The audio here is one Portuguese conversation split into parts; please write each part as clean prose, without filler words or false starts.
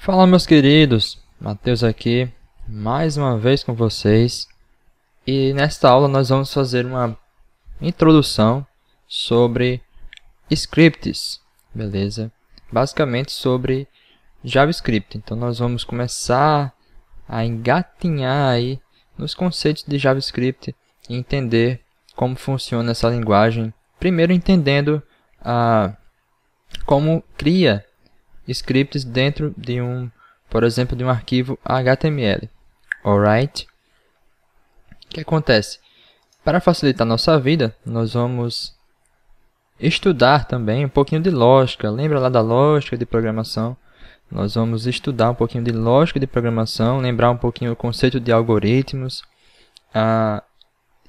Fala, meus queridos, Matheus aqui, mais uma vez com vocês. E nesta aula nós vamos fazer uma introdução sobre scripts, beleza? Basicamente sobre JavaScript. Então nós vamos começar a engatinhar aí nos conceitos de JavaScript e entender como funciona essa linguagem. Primeiro entendendo como cria scripts dentro de por exemplo, de um arquivo HTML. Alright? O que acontece? Para facilitar nossa vida, nós vamos estudar também um pouquinho de lógica. Lembra lá da lógica de programação? Nós vamos estudar um pouquinho de lógica de programação, lembrar um pouquinho o conceito de algoritmos.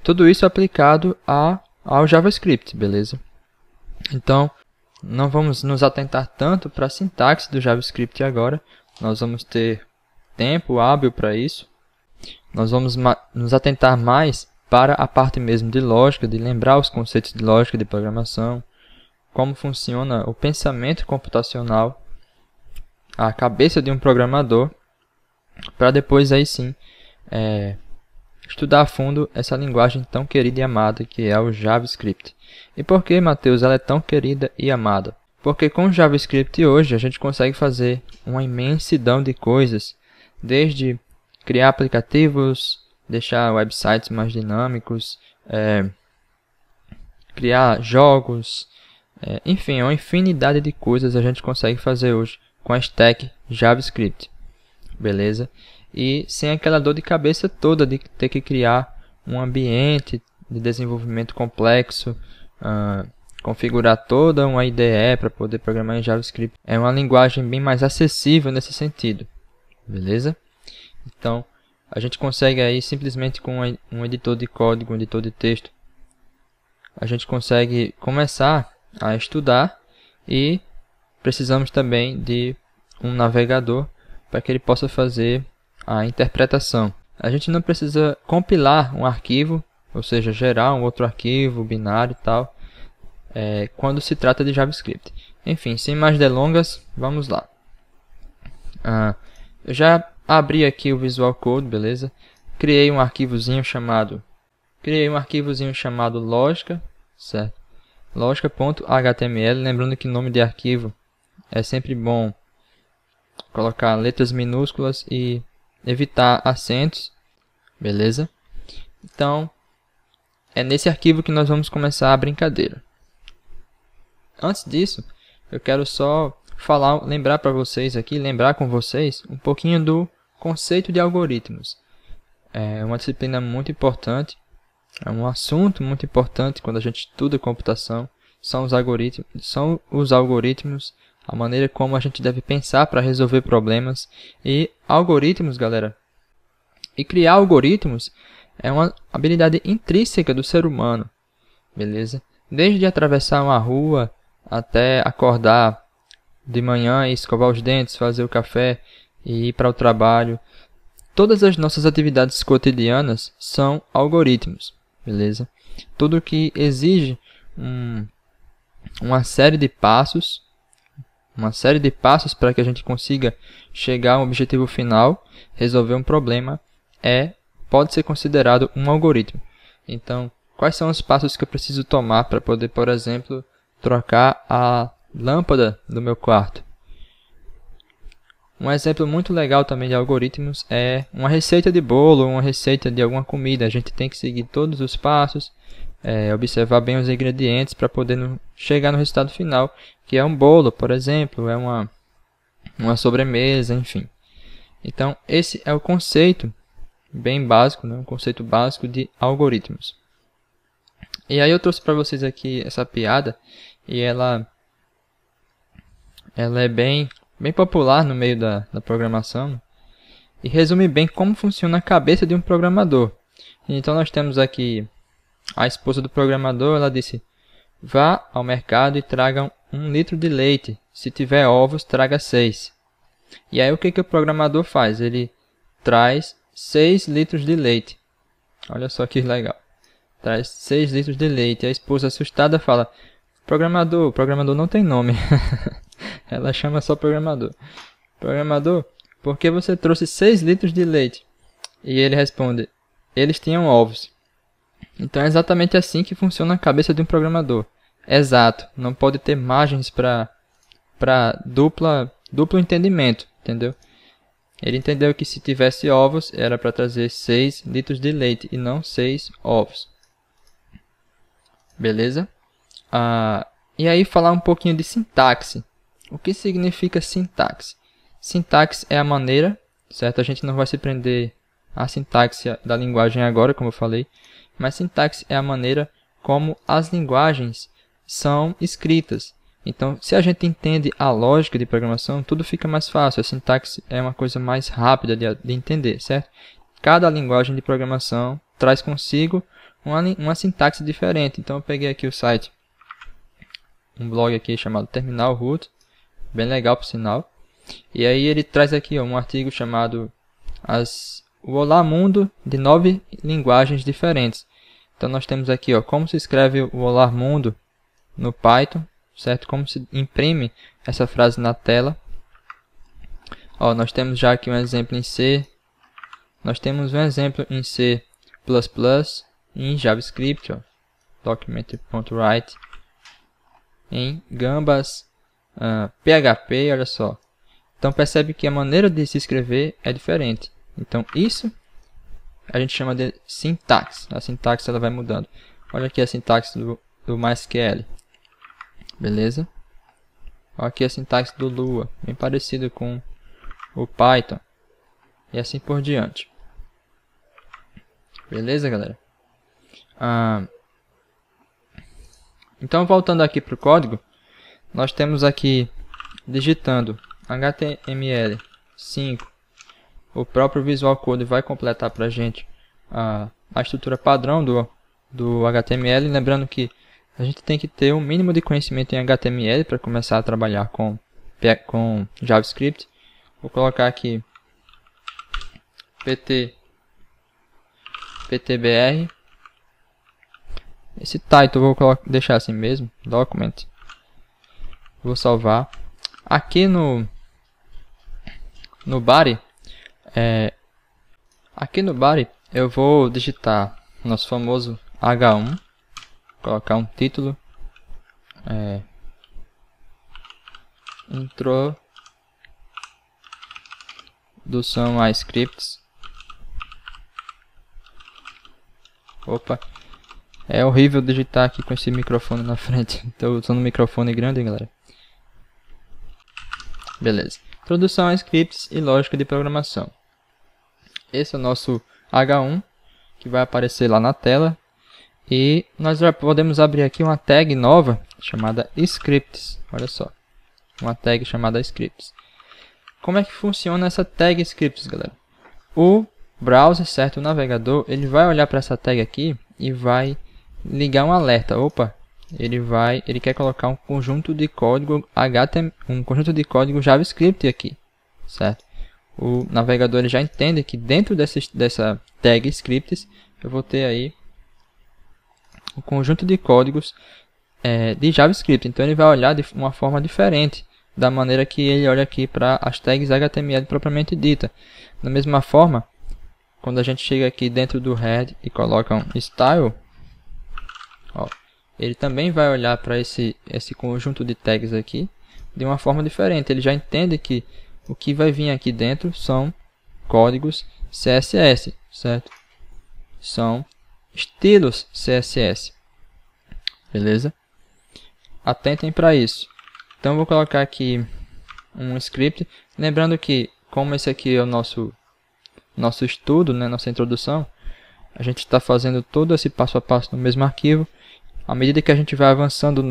Tudo isso aplicado ao JavaScript, beleza? Então, não vamos nos atentar tanto para a sintaxe do JavaScript agora. Nós vamos ter tempo hábil para isso. Nós vamos nos atentar mais para a parte mesmo de lógica, de lembrar os conceitos de lógica de programação, como funciona o pensamento computacional, a cabeça de um programador, para depois aí sim estudar a fundo essa linguagem tão querida e amada que é o JavaScript. E por que, Matheus, ela é tão querida e amada? Porque com o JavaScript hoje a gente consegue fazer uma imensidão de coisas, desde criar aplicativos, deixar websites mais dinâmicos, criar jogos, enfim, uma infinidade de coisas a gente consegue fazer hoje com a stack JavaScript, beleza? E sem aquela dor de cabeça toda de ter que criar um ambiente de desenvolvimento complexo, configurar toda uma IDE para poder programar em JavaScript. É uma linguagem bem mais acessível nesse sentido, beleza? Então, a gente consegue aí simplesmente com um editor de código, um editor de texto, a gente consegue começar a estudar e precisamos também de um navegador para que ele possa fazer a interpretação. A gente não precisa compilar um arquivo, ou seja, gerar um outro arquivo binário e tal, quando se trata de JavaScript. Enfim, sem mais delongas, vamos lá. Eu já abri aqui o Visual Code, beleza? Criei um arquivozinho chamado lógica, certo? Lógica.html, lembrando que nome de arquivo é sempre bom colocar letras minúsculas e evitar acentos, beleza? Então, é nesse arquivo que nós vamos começar a brincadeira. Antes disso, eu quero só lembrar com vocês um pouquinho do conceito de algoritmos. É uma disciplina muito importante, é um assunto muito importante quando a gente estuda computação. São os algoritmos, a maneira como a gente deve pensar para resolver problemas. E algoritmos, galera, e criar algoritmos é uma habilidade intrínseca do ser humano, beleza? Desde atravessar uma rua até acordar de manhã e escovar os dentes, fazer o café e ir para o trabalho. Todas as nossas atividades cotidianas são algoritmos, beleza? Tudo que exige uma série de passos para que a gente consiga chegar a um objetivo final, resolver um problema, pode ser considerado um algoritmo. Então, quais são os passos que eu preciso tomar para poder, por exemplo, trocar a lâmpada do meu quarto? Um exemplo muito legal também de algoritmos é uma receita de bolo, uma receita de alguma comida. A gente tem que seguir todos os passos, observar bem os ingredientes para poder chegar no resultado final, que é um bolo, por exemplo, é uma sobremesa, enfim. Então, esse é o conceito bem básico, né? Um conceito básico de algoritmos. E aí eu trouxe para vocês aqui essa piada, e ela é bem popular no meio da programação, e resume bem como funciona a cabeça de um programador. Então nós temos aqui a esposa do programador. Ela disse: vá ao mercado e traga 1 litro de leite, se tiver ovos traga 6. E aí o que o programador faz? Ele traz 6 litros de leite. Olha só que legal. Traz 6 litros de leite. A esposa, assustada, fala: o programador não tem nome. Ela chama só programador. Programador, por que você trouxe 6 litros de leite? E ele responde, eles tinham ovos. Então é exatamente assim que funciona a cabeça de um programador. Exato, não pode ter margens para duplo entendimento, entendeu? Ele entendeu que se tivesse ovos era para trazer 6 litros de leite e não 6 ovos. Beleza? E aí falar um pouquinho de sintaxe. O que significa sintaxe? Sintaxe é a maneira, certo? A gente não vai se prender à sintaxe da linguagem agora, como eu falei, mas sintaxe é a maneira como as linguagens são escritas. Então, se a gente entende a lógica de programação, tudo fica mais fácil. A sintaxe é uma coisa mais rápida de entender, certo? Cada linguagem de programação traz consigo uma sintaxe diferente. Então, eu peguei aqui o site, um blog aqui chamado Terminal Root, bem legal por sinal. E aí ele traz aqui um artigo chamado o Olá Mundo de 9 linguagens diferentes. Então nós temos aqui como se escreve o Olá Mundo no Python, certo? Como se imprime essa frase na tela. Nós temos já aqui um exemplo em C. Nós temos um exemplo em C++, em JavaScript, document.write, em Gambas, PHP, olha só. Então percebe que a maneira de se escrever é diferente. Então isso a gente chama de sintaxe. A sintaxe ela vai mudando. Olha aqui a sintaxe do MySQL. Beleza? Olha aqui a sintaxe do Lua, bem parecido com o Python. E assim por diante. Beleza, galera? Então voltando aqui para o código, nós temos aqui digitando HTML5, o próprio Visual Code vai completar para a gente a estrutura padrão do HTML. Lembrando que a gente tem que ter um mínimo de conhecimento em HTML para começar a trabalhar com JavaScript. Vou colocar aqui PTBR. Esse title eu vou deixar assim mesmo, document. Vou salvar. Aqui no body, eu vou digitar nosso famoso H1, colocar um título, introdução a scripts. Opa, é horrível digitar aqui com esse microfone na frente. Estou usando um microfone grande, hein, galera. Beleza. Introdução a scripts e lógica de programação. Esse é o nosso H1 que vai aparecer lá na tela. E nós já podemos abrir aqui uma tag nova chamada scripts. Olha só. Uma tag chamada scripts. Como é que funciona essa tag scripts, galera? O browser, certo? O navegador, ele vai olhar para essa tag aqui e vai ligar um alerta. Opa! Ele quer colocar um conjunto de código JavaScript aqui, certo? O navegador ele já entende que dentro dessa tag scripts eu vou ter aí um conjunto de códigos de JavaScript. Então ele vai olhar de uma forma diferente da maneira que ele olha aqui para as tags HTML propriamente dita. Da mesma forma, quando a gente chega aqui dentro do head e coloca um style, ele também vai olhar para esse conjunto de tags aqui de uma forma diferente. Ele já entende que o que vai vir aqui dentro são códigos CSS, certo? São estilos CSS. Beleza? Atentem para isso. Então, vou colocar aqui um script. Lembrando que, como esse aqui é o nosso estudo, né, nossa introdução, a gente está fazendo todo esse passo a passo no mesmo arquivo. À medida que a gente vai avançando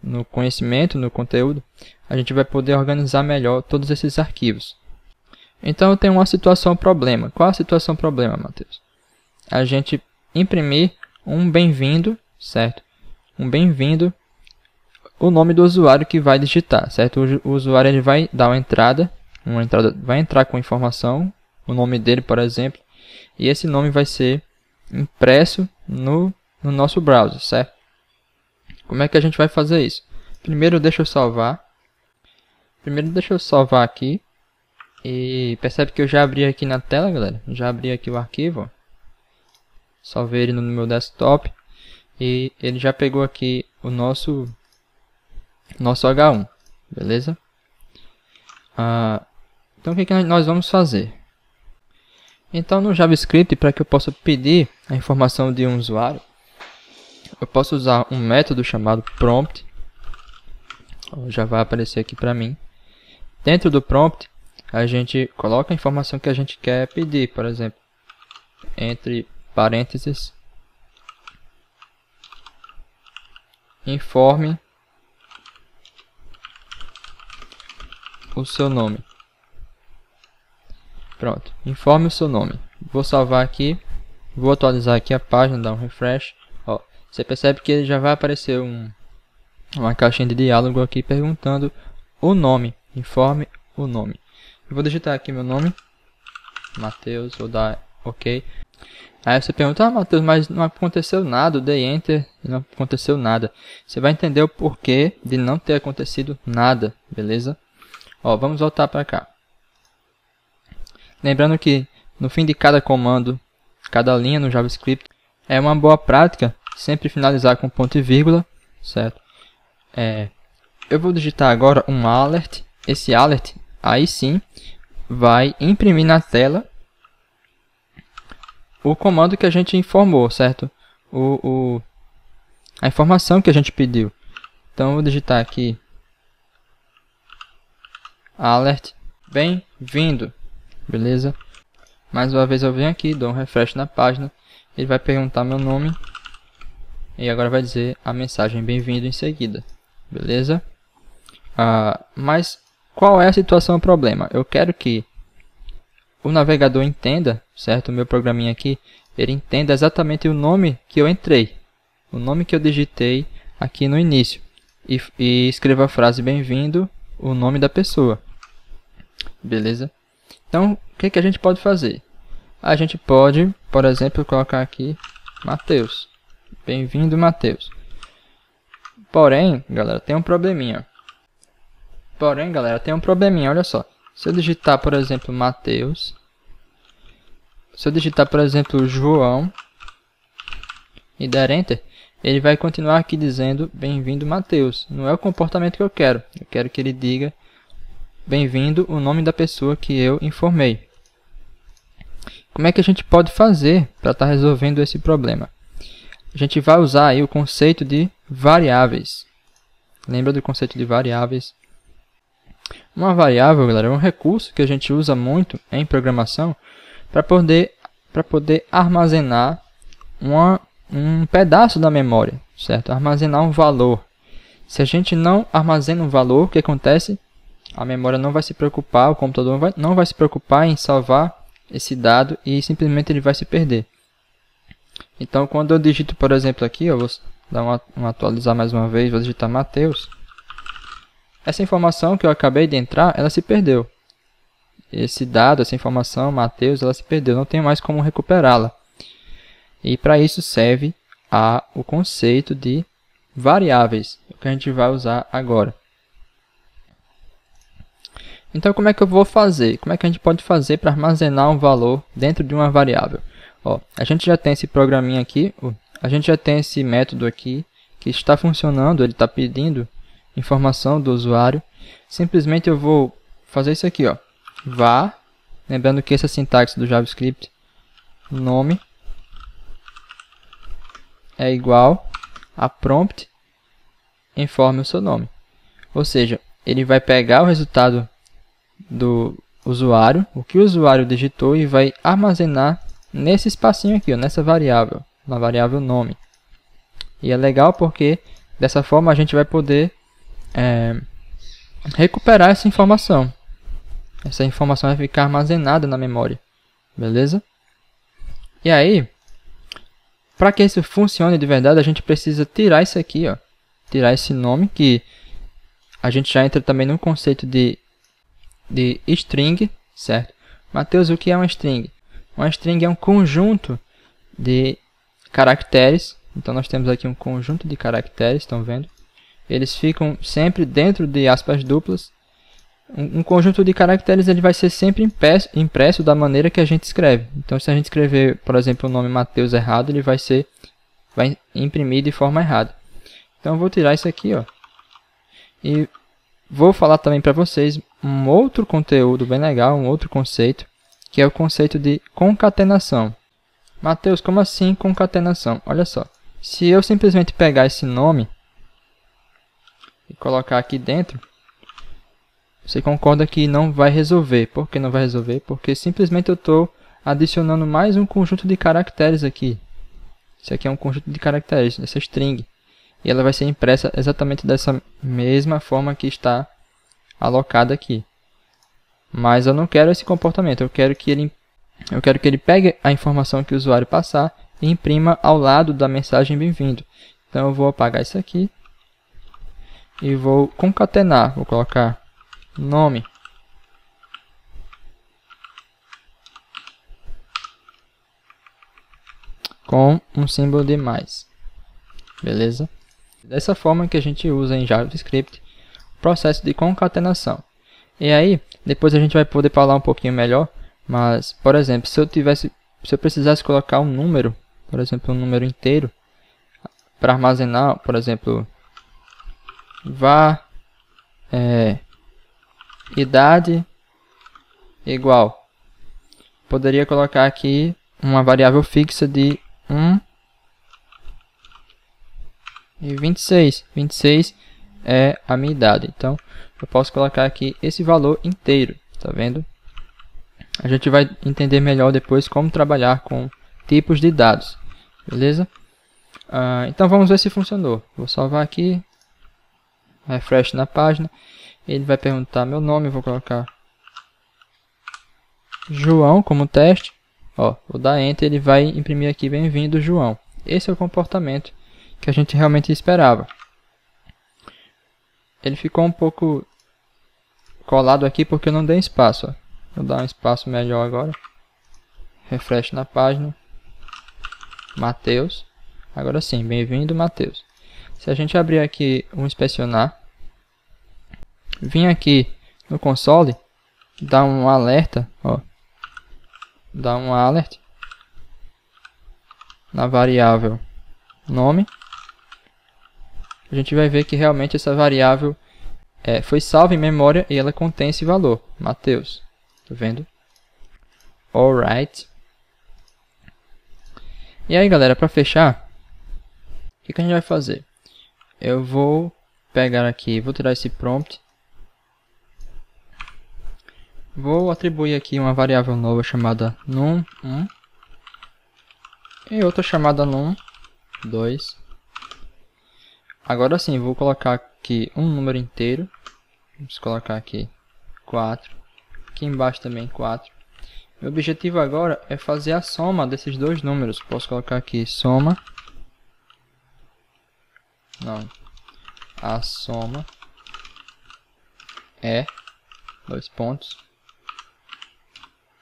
no conhecimento, no conteúdo, a gente vai poder organizar melhor todos esses arquivos. Então eu tenho uma situação problema. Qual a situação problema, Matheus? A gente imprimir um bem-vindo, certo? Um bem-vindo, o nome do usuário que vai digitar, certo? O usuário ele vai dar uma entrada, vai entrar com informação, o nome dele, por exemplo, e esse nome vai ser impresso no nosso browser, certo? Como é que a gente vai fazer isso? Primeiro deixa eu salvar aqui E percebe que eu já abri aqui na tela, galera. Já abri aqui o arquivo, ó. Salvei ele no meu desktop. E ele já pegou aqui o nosso H1. Beleza? Então o que nós vamos fazer? Então no JavaScript, para que eu possa pedir a informação de um usuário, eu posso usar um método chamado prompt. Já vai aparecer aqui para mim. Dentro do prompt, a gente coloca a informação que a gente quer pedir. Por exemplo, entre parênteses, informe o seu nome. Pronto, informe o seu nome. Vou salvar aqui, vou atualizar aqui a página, dar um refresh. Ó, você percebe que ele já vai aparecer uma caixinha de diálogo aqui perguntando o nome. Informe o nome. Eu vou digitar aqui meu nome, Matheus, vou dar OK. Aí você pergunta, Matheus, mas não aconteceu nada, eu dei Enter e não aconteceu nada. Você vai entender o porquê de não ter acontecido nada, beleza? Ó, vamos voltar para cá. Lembrando que no fim de cada comando, cada linha no JavaScript, é uma boa prática sempre finalizar com ponto e vírgula, certo? Eu vou digitar agora um alert. Esse alert, aí sim, vai imprimir na tela o comando que a gente informou, certo? A informação que a gente pediu. Então eu vou digitar aqui alert, bem-vindo, beleza? Mais uma vez eu venho aqui, dou um refresh na página, ele vai perguntar meu nome e agora vai dizer a mensagem bem-vindo em seguida, beleza? Mas qual é a situação, o problema? Eu quero que o navegador entenda, certo? O meu programinha aqui, ele entenda exatamente o nome que eu entrei, o nome que eu digitei aqui no início e escreva a frase bem-vindo, o nome da pessoa, beleza? Então, o que a gente pode fazer? A gente pode, por exemplo, colocar aqui Matheus, bem-vindo Matheus. Porém, galera, tem um probleminha. Olha só. Se eu digitar, por exemplo, Matheus, se eu digitar, por exemplo, João e der Enter, ele vai continuar aqui dizendo bem-vindo Matheus. Não é o comportamento que eu quero. Eu quero que ele diga bem-vindo o nome da pessoa que eu informei. Como é que a gente pode fazer para estar resolvendo esse problema? A gente vai usar aí o conceito de variáveis. Lembra do conceito de variáveis? Uma variável, galera, é um recurso que a gente usa muito em programação para poder armazenar um pedaço da memória, certo? Armazenar um valor. Se a gente não armazena um valor, o que acontece? A memória não vai se preocupar, o computador não vai se preocupar em salvar esse dado e simplesmente ele vai se perder. Então, quando eu digito, por exemplo, aqui, eu vou dar atualizar mais uma vez, vou digitar Matheus. Essa informação que eu acabei de entrar, ela se perdeu. Esse dado, essa informação, Matheus, ela se perdeu. Não tenho mais como recuperá-la. E para isso serve o conceito de variáveis, que a gente vai usar agora. Então, como é que eu vou fazer? Como é que a gente pode fazer para armazenar um valor dentro de uma variável? Ó, a gente já tem esse programinha aqui, a gente já tem esse método aqui que está funcionando, ele está pedindo informação do usuário. Simplesmente eu vou fazer isso aqui, ó. Var, lembrando que essa sintaxe do JavaScript, nome é igual a prompt informe o seu nome. Ou seja, ele vai pegar o resultado do usuário, o que o usuário digitou, e vai armazenar nesse espacinho aqui, ó, nessa variável, na variável nome. E é legal porque dessa forma a gente vai poder recuperar essa informação. Essa informação vai ficar armazenada na memória, beleza? E aí, para que isso funcione de verdade, a gente precisa tirar isso aqui, ó, tirar esse nome, que a gente já entra também no conceito de string, certo? Matheus, o que é uma string? Uma string é um conjunto de caracteres. Então nós temos aqui um conjunto de caracteres, estão vendo? Eles ficam sempre dentro de aspas duplas. Um conjunto de caracteres ele vai ser sempre impresso da maneira que a gente escreve. Então, se a gente escrever, por exemplo, o nome Mateus errado, ele vai imprimir de forma errada. Então, eu vou tirar isso aqui, ó. E vou falar também para vocês um outro conteúdo bem legal, um outro conceito, que é o conceito de concatenação. Mateus, como assim concatenação? Olha só, se eu simplesmente pegar esse nome e colocar aqui dentro, você concorda que não vai resolver. Por que não vai resolver? Porque simplesmente eu estou adicionando mais um conjunto de caracteres aqui. Isso aqui é um conjunto de caracteres, essa string. E ela vai ser impressa exatamente dessa mesma forma que está alocada aqui. Mas eu não quero esse comportamento. Eu quero que ele pegue a informação que o usuário passar e imprima ao lado da mensagem bem-vindo. Então eu vou apagar isso aqui. E vou concatenar. Vou colocar nome com um símbolo de mais. Beleza? Dessa forma que a gente usa em JavaScript o processo de concatenação. E aí, depois a gente vai poder falar um pouquinho melhor, mas, por exemplo, se eu precisasse colocar um número, por exemplo, um número inteiro, para armazenar, por exemplo, var idade igual, poderia colocar aqui uma variável fixa de 1 e 26. 26 é a minha idade. Então, eu posso colocar aqui esse valor inteiro. Tá vendo? A gente vai entender melhor depois como trabalhar com tipos de dados. Beleza? Então, vamos ver se funcionou. Vou salvar aqui. Refresh na página. Ele vai perguntar meu nome. Vou colocar João como teste. Ó, vou dar Enter. Ele vai imprimir aqui bem-vindo João. Esse é o comportamento que a gente realmente esperava. Ele ficou um pouco colado aqui porque eu não dei espaço. Ó. Vou dar um espaço melhor agora. Refresh na página. Mateus. Agora sim, bem-vindo Mateus. Se a gente abrir aqui um inspecionar, vir aqui no console, dar um alerta, ó, dar um alert na variável nome, a gente vai ver que realmente essa variável foi salva em memória e ela contém esse valor, Mateus. Tá vendo? Alright. E aí, galera, para fechar, o que a gente vai fazer? Eu vou pegar aqui, vou tirar esse prompt. Vou atribuir aqui uma variável nova chamada num1 e outra chamada num2. Agora sim, vou colocar aqui um número inteiro. Vamos colocar aqui 4. Aqui embaixo também 4. Meu objetivo agora é fazer a soma desses dois números. Posso colocar aqui soma. Não. A soma é 2 pontos.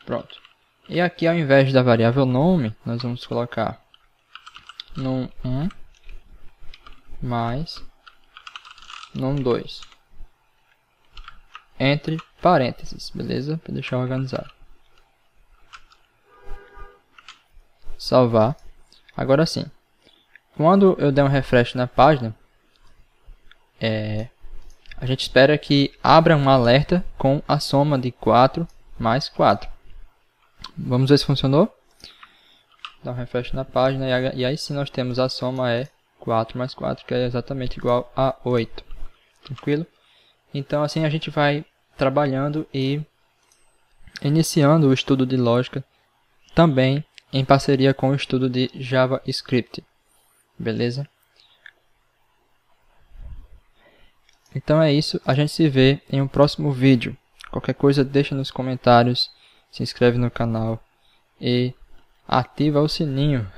Pronto. E aqui, ao invés da variável nome, nós vamos colocar num1 mais num2 entre parênteses, beleza? Para deixar organizado. Salvar. Agora sim, quando eu der um refresh na página, a gente espera que abra um alerta com a soma de 4 mais 4. Vamos ver se funcionou. Dá um refresh na página e aí sim nós temos a soma 4 mais 4, que é exatamente igual a 8. Tranquilo? Então assim a gente vai trabalhando e iniciando o estudo de lógica também em parceria com o estudo de JavaScript. Beleza? Então é isso, a gente se vê em um próximo vídeo. Qualquer coisa deixa nos comentários, se inscreve no canal e ativa o sininho.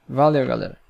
Valeu, galera!